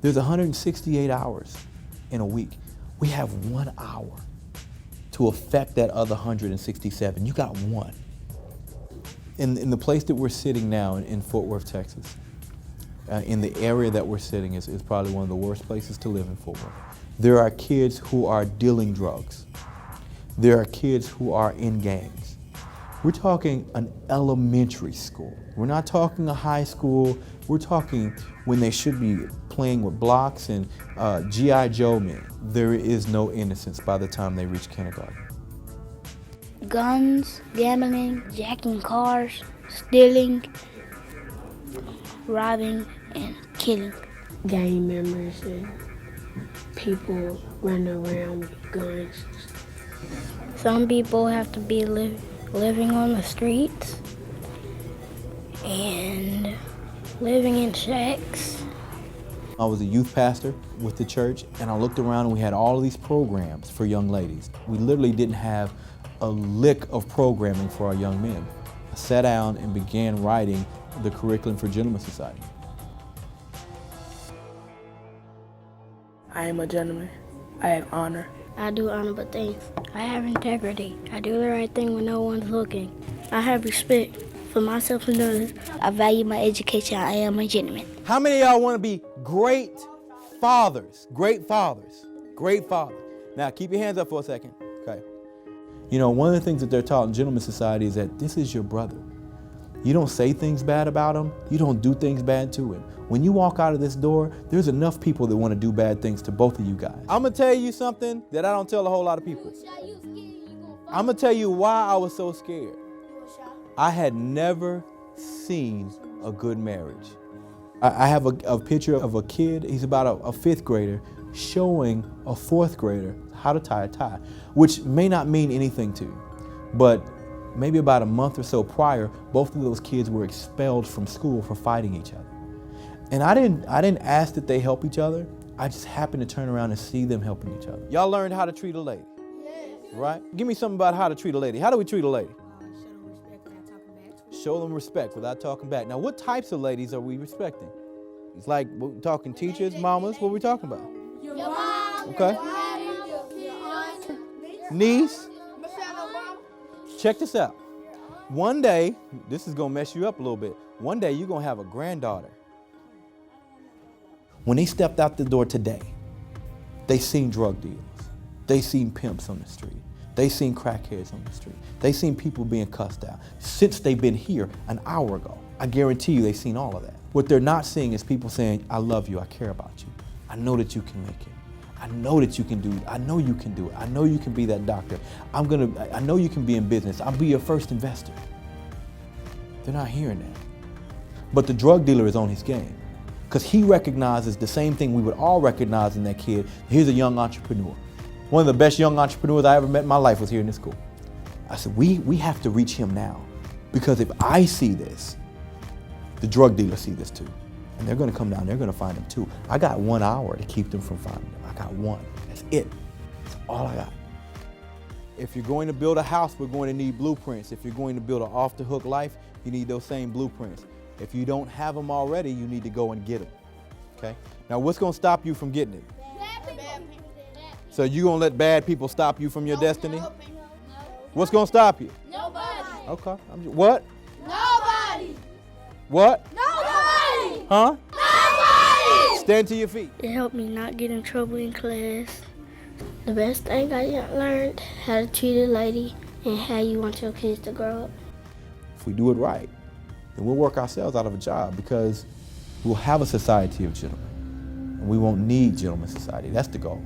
There's 168 hours in a week. We have 1 hour to affect that other 167. You got one. In the place that we're sitting now in Fort Worth, Texas, in the area that we're sitting is probably one of the worst places to live in Fort Worth. There are kids who are dealing drugs. There are kids who are in gangs. We're talking an elementary school. We're not talking a high school. We're talking when they should be playing with blocks and G.I. Joe men. There is no innocence by the time they reach kindergarten. Guns, gambling, jacking cars, stealing, robbing, and killing. Gang members and people running around with guns. Some people have to be living on the streets and living in shacks. I was a youth pastor with the church, and I looked around and we had all of these programs for young ladies. We literally didn't have a lick of programming for our young men. I sat down and began writing the curriculum for Gentlemen's Society. I am a gentleman. I have honor. I do honorable things. I have integrity. I do the right thing when no one's looking. I have respect for myself and others. I value my education. I am a gentleman. How many of y'all want to be great fathers? Great fathers. Great fathers. Now keep your hands up for a second. Okay. You know, one of the things that they're taught in Gentlemen's Society is that this is your brother. You don't say things bad about him. You don't do things bad to him. When you walk out of this door, there's enough people that want to do bad things to both of you guys. I'm going to tell you something that I don't tell a whole lot of people. I'm going to tell you why I was so scared. I had never seen a good marriage. I have a picture of a kid, he's about a fifth grader, showing a fourth grader how to tie a tie, which may not mean anything to you, but maybe about a month or so prior, both of those kids were expelled from school for fighting each other. And I didn't ask that they help each other. I just happened to turn around and see them helping each other. Y'all learned how to treat a lady, right? Give me something about how to treat a lady. How do we treat a lady? Show them respect without talking back. Now, what types of ladies are we respecting? It's like we're talking teachers, mamas. What are we talking about? Your mom, okay. Your aunt, niece. Check this out. One day, this is gonna mess you up a little bit. One day you're gonna have a granddaughter. When they stepped out the door today, they seen drug dealers. They seen pimps on the street. They seen crackheads on the street. They seen people being cussed out. Since they've been here an hour ago, I guarantee you they've seen all of that. What they're not seeing is people saying, I love you, I care about you. I know that you can make it. I know that you can do it. I know you can do it. I know you can be that doctor. I know you can be in business. I'll be your first investor. They're not hearing that. But the drug dealer is on his game because he recognizes the same thing we would all recognize in that kid. Here's a young entrepreneur. One of the best young entrepreneurs I ever met in my life was here in this school. I said, we have to reach him now because if I see this, the drug dealers see this too. And they're gonna come down, they're gonna find him too. I got 1 hour to keep them from finding him. I got one, that's it. That's all I got. If you're going to build a house, we're going to need blueprints. If you're going to build an off-the-hook life, you need those same blueprints. If you don't have them already, you need to go and get them, okay? Now what's gonna stop you from getting it? So you gonna let bad people stop you from your destiny? What's gonna stop you? Nobody. Okay, what? Nobody. What? Nobody. Huh? Nobody. Stand to your feet. It helped me not get in trouble in class. The best thing I learned, how to treat a lady and how you want your kids to grow up. If we do it right, then we'll work ourselves out of a job because we'll have a society of gentlemen. And we won't need Gentlemen's Society. That's the goal.